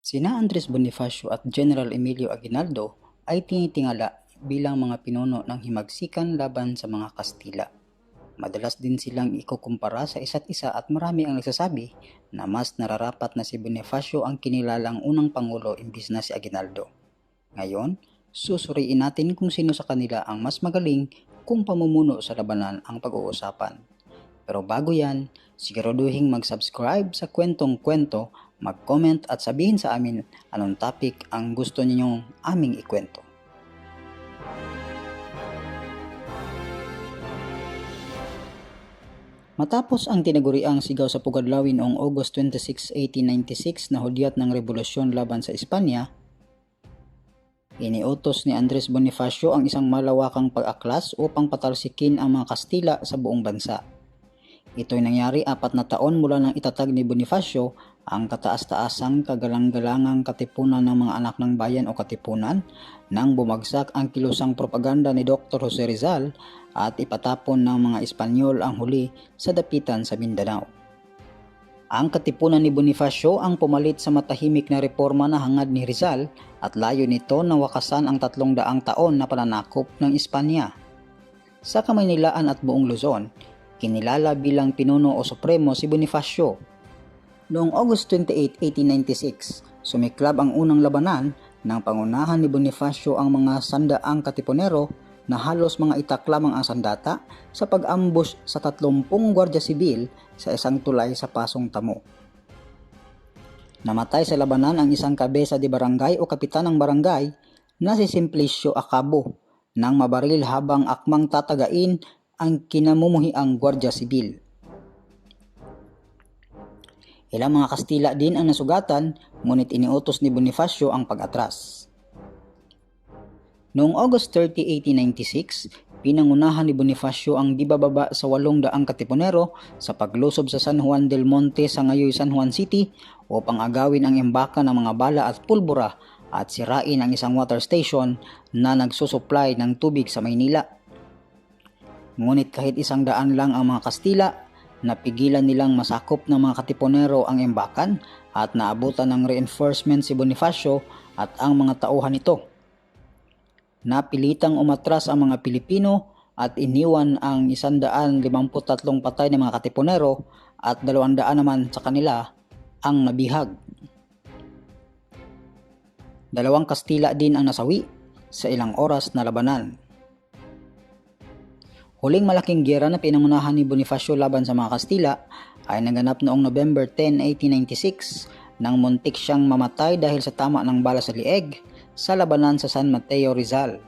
Sina Andres Bonifacio at General Emilio Aguinaldo ay tinitingala bilang mga pinuno ng himagsikan laban sa mga Kastila. Madalas din silang ikukumpara sa isa't isa at marami ang nagsasabi na mas nararapat na si Bonifacio ang kinilalang unang pangulo imbis na si Aguinaldo. Ngayon, susuriin natin kung sino sa kanila ang mas magaling kung pamumuno sa labanan ang pag-uusapan. Pero bago yan, siguraduhin mag-subscribe sa Kwentong Kwento, mag-comment at sabihin sa amin anong topic ang gusto ninyong aming ikwento. Matapos ang tinaguriang sigaw sa Pugadlawin noong August 26, 1896 na hudyat ng rebolusyon laban sa Espanya, iniutos ni Andres Bonifacio ang isang malawakang pag-aklas upang patalsikin ang mga Kastila sa buong bansa. Ito'y nangyari 4 na taon mula nang itatag ni Bonifacio ang kataas-taasang kagalang-galangang katipunan ng mga anak ng bayan o katipunan nang bumagsak ang kilusang propaganda ni Dr. Jose Rizal at ipatapon ng mga Espanyol ang huli sa dapitan sa Mindanao. Ang katipunan ni Bonifacio ang pumalit sa matahimik na reforma na hangad ni Rizal at layo nito na wakasan ang 300 taon na pananakop ng Espanya. Sa Kamaynilaan at buong Luzon, kinilala bilang pinuno o supremo si Bonifacio. Noong August 28, 1896, sumiklab ang unang labanan ng pangunahan ni Bonifacio ang mga sandaang katipunero na halos mga itak lamang ang sandata sa pag-ambush sa 30 gwardiya sibil sa isang tulay sa Pasong Tamo. Namatay sa labanan ang isang kabesa de barangay o kapitan ng barangay na si Simplicio Acabo nang mabaril habang akmang tatagain ang kinamumuhiang gwardiya sibil. Ilang mga Kastila din ang nasugatan, ngunit iniutos ni Bonifacio ang pag-atras. Noong August 30, 1896, pinangunahan ni Bonifacio ang dibababa sa 800 katipunero sa paglusob sa San Juan del Monte sa ngayoy San Juan City upang agawin ang embaka ng mga bala at pulbura at sirain ang isang water station na nagsusupply ng tubig sa Maynila. Ngunit kahit 100 lang ang mga Kastila, napigilan nilang masakop ng mga katipunero ang embakan at naabutan ng reinforcement si Bonifacio at ang mga tauhan nito. Napilitang umatras ang mga Pilipino at iniwan ang 153 patay na mga katipunero at 200 naman sa kanila ang nabihag. 2 Kastila din ang nasawi sa ilang oras na labanan. Huling malaking giyera na pinangunahan ni Bonifacio laban sa mga Kastila ay naganap noong November 10, 1896 nang muntik siyang mamatay dahil sa tama ng bala sa lieg sa labanan sa San Mateo, Rizal.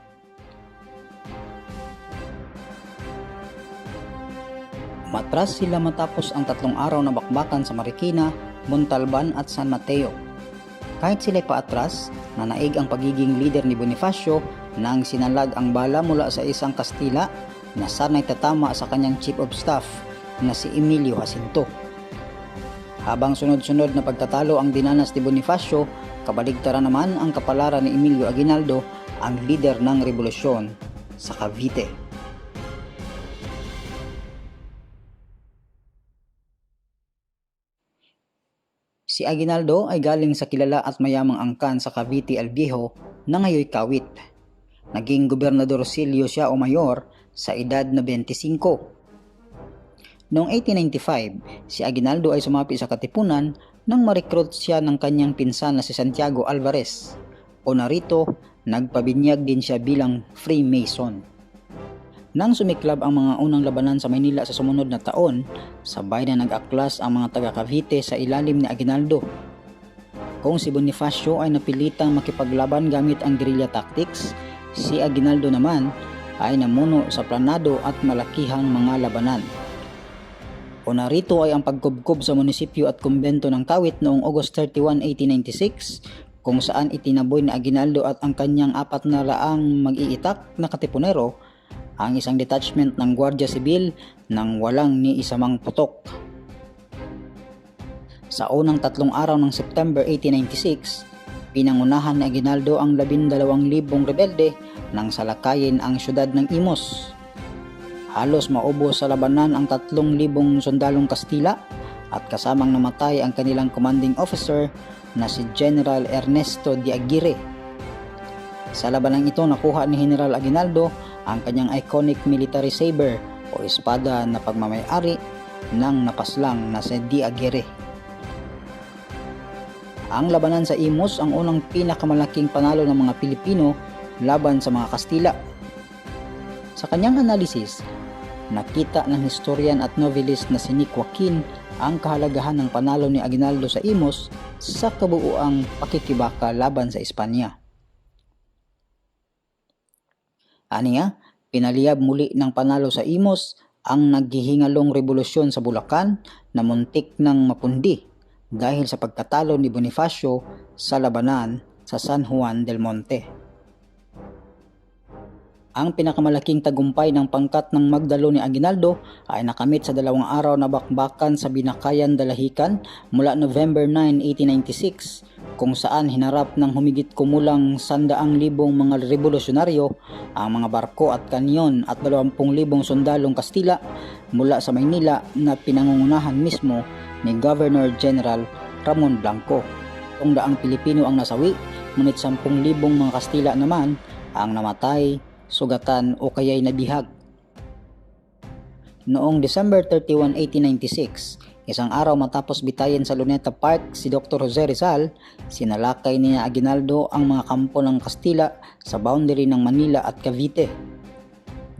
Umatras sila matapos ang 3 araw na bakbakan sa Marikina, Montalban at San Mateo. Kahit sila'y paatras, nanaig ang pagiging leader ni Bonifacio nang sinalag ang bala mula sa isang Kastila na sana'y tatama sa kanyang chief of staff na si Emilio Jacinto. Habang sunod-sunod na pagtatalo ang dinanas ni Bonifacio, kabaligtaran naman ang kapalaran ni Emilio Aguinaldo, ang leader ng revolusyon sa Cavite. Si Aguinaldo ay galing sa kilala at mayamang angkan sa Cavite el Viejo na ngayoy Kawit. Naging gobernador silyo siya o mayor sa edad na 25. Noong 1895, si Aguinaldo ay sumapi sa katipunan nang ma-recruit siya ng kanyang pinsan na si Santiago Alvarez. O narito, nagpabinyag din siya bilang Freemason. Nang sumiklab ang mga unang labanan sa Maynila sa sumunod na taon, sabay na nag-aklas ang mga taga Cavite sa ilalim ni Aguinaldo. Kung si Bonifacio ay napilitang makipaglaban gamit ang guerrilla tactics, si Aguinaldo naman ay namuno sa planado at malakihang mga labanan. O narito ay ang pagkubkob sa munisipyo at kumbento ng Kawit noong August 31, 1896, kung saan itinaboy ni Aguinaldo at ang kanyang 400 mag-iitak na katipunero ang isang detachment ng Gwardiya Sibil nang walang ni isamang putok. Sa unang 3 araw ng September 1896, pinangunahan ni Aguinaldo ang 12,000 rebelde nang salakayin ang syudad ng Imos. Halos maubos sa labanan ang 3,000 sundalong Kastila at kasamang namatay ang kanilang commanding officer na si General Ernesto de Aguirre. Sa labanang ito nakuha ni General Aguinaldo ang kanyang iconic military saber o espada na pagmamay-ari ng napaslang na si de Aguirre. Ang labanan sa Imus ang unang pinakamalaking panalo ng mga Pilipino laban sa mga Kastila. Sa kanyang analisis, nakita ng historian at novelist na si Nick Joaquin ang kahalagahan ng panalo ni Aguinaldo sa Imus sa kabuuang pakikibaka laban sa Espanya. Aniya, pinaliyab muli ng panalo sa Imus ang naghihingalong revolusyon sa Bulacan na muntik ng mapundi dahil sa pagkatalo ni Bonifacio sa labanan sa San Juan del Monte. Ang pinakamalaking tagumpay ng pangkat ng Magdalo ni Aguinaldo ay nakamit sa 2 araw na bakbakan sa Binakayan, Dalahican mula November 9, 1896 kung saan hinarap ng humigit kumulang 100,000 mga revolusyonaryo ang mga barko at kanyon at 20,000 sundalong Kastila mula sa Maynila na pinangungunahan mismo ni Governor General Ramon Blanco. 100,000 Pilipino ang nasawi, ngunit 10,000 mga Kastila naman ang namatay, sugatan o kaya'y nabihag. Noong December 31, 1896, isang araw matapos bitayin sa Luneta Park si Dr. Jose Rizal, sinalakay ni Aguinaldo ang mga kampo ng Kastila sa boundary ng Manila at Cavite.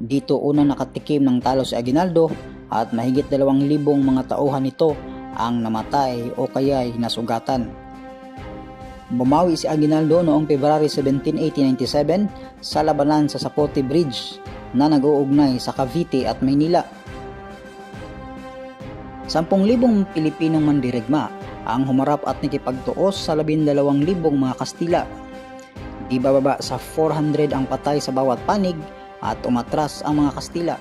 Dito unang nakatikim ng talo si Aguinaldo at mahigit 2,000 mga tauhan nito ang namatay o kaya'y nasugatan. Bumawi si Aguinaldo noong February 17, 1897 sa labanan sa Zapote Bridge na nag-uugnay sa Cavite at Maynila. 10,000 Pilipinong mandirigma ang humarap at nakipagtuos sa 12,000 mga Kastila. Di bababa sa 400 ang patay sa bawat panig at umatras ang mga Kastila.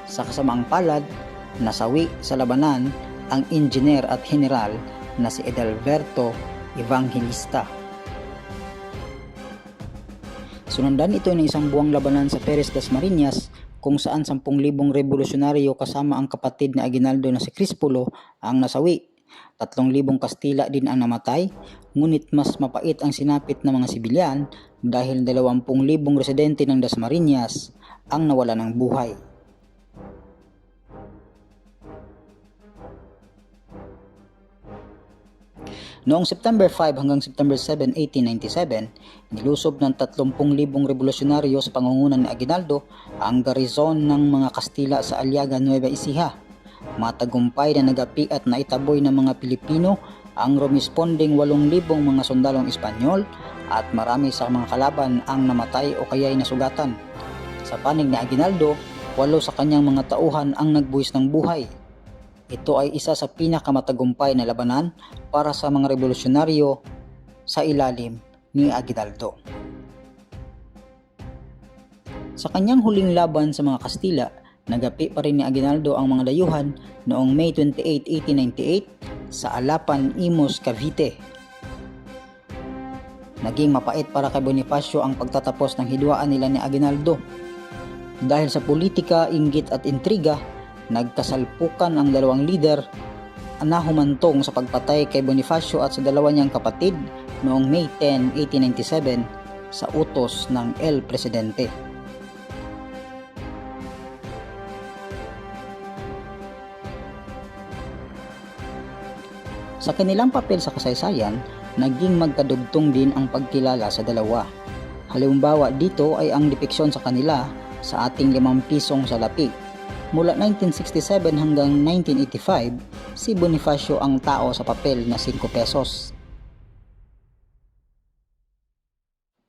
Sa kasamaang palad, nasawi sa labanan ang engineer at general na si Edalberto Evangelista. Sunundan ito ng isang buwang labanan sa Perez das Marinas kung saan 10,000 revolusyonaryo kasama ang kapatid ni Aguinaldo na si Crispulo ang nasawi. 3,000 Kastila din ang namatay, ngunit mas mapait ang sinapit ng mga sibilyan dahil 20,000 residente ng Das Marinas ang nawala ng buhay. Noong September 5 hanggang September 7, 1897, nilusob ng 30,000 revolusyonaryo sa pangungunan ni Aguinaldo ang garizon ng mga Kastila sa Aliaga, Nueva Ecija. Matagumpay na nagapi at naitaboy ng mga Pilipino ang rumisponding 8,000 mga sundalong Espanyol at marami sa mga kalaban ang namatay o kaya'y nasugatan. Sa panig ni Aguinaldo, 8 sa kanyang mga tauhan ang nagbuwis ng buhay. Ito ay isa sa pinakamatagumpay na labanan para sa mga revolusyonaryo sa ilalim ni Aguinaldo. Sa kanyang huling laban sa mga Kastila, nagapi pa rin ni Aguinaldo ang mga dayuhan noong May 28, 1898 sa Alapan, Imus, Cavite. Naging mapait para kay Bonifacio ang pagtatapos ng hidwaan nila ni Aguinaldo. Dahil sa politika, inggit at intriga, nagkasalpukan ang dalawang lider na humantong sa pagpatay kay Bonifacio at sa dalawa niyang kapatid noong May 10, 1897 sa utos ng El Presidente. Sa kanilang papel sa kasaysayan, naging magkadugtong din ang pagkilala sa dalawa. Halimbawa dito ay ang depiksyon sa kanila sa ating 5 pisong salapi. Mula 1967 hanggang 1985, si Bonifacio ang tao sa papel na 5 pesos.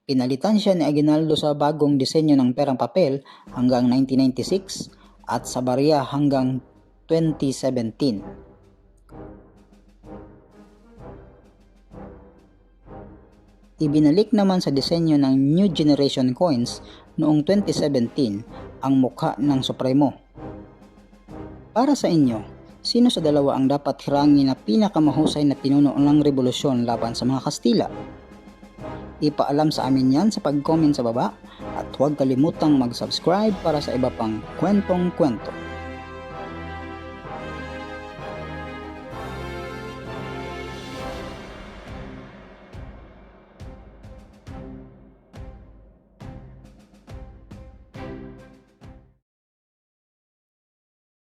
Pinalitan siya ni Aguinaldo sa bagong disenyo ng perang papel hanggang 1996 at sa barya hanggang 2017. Ibinalik naman sa disenyo ng New Generation Coins noong 2017 ang mukha ng Supremo. Para sa inyo, sino sa dalawa ang dapat hirangin na pinakamahusay na pinuno ng revolusyon laban sa mga Kastila? Ipaalam sa amin yan sa pag-comment sa baba at huwag kalimutang mag-subscribe para sa iba pang kwentong-kwento.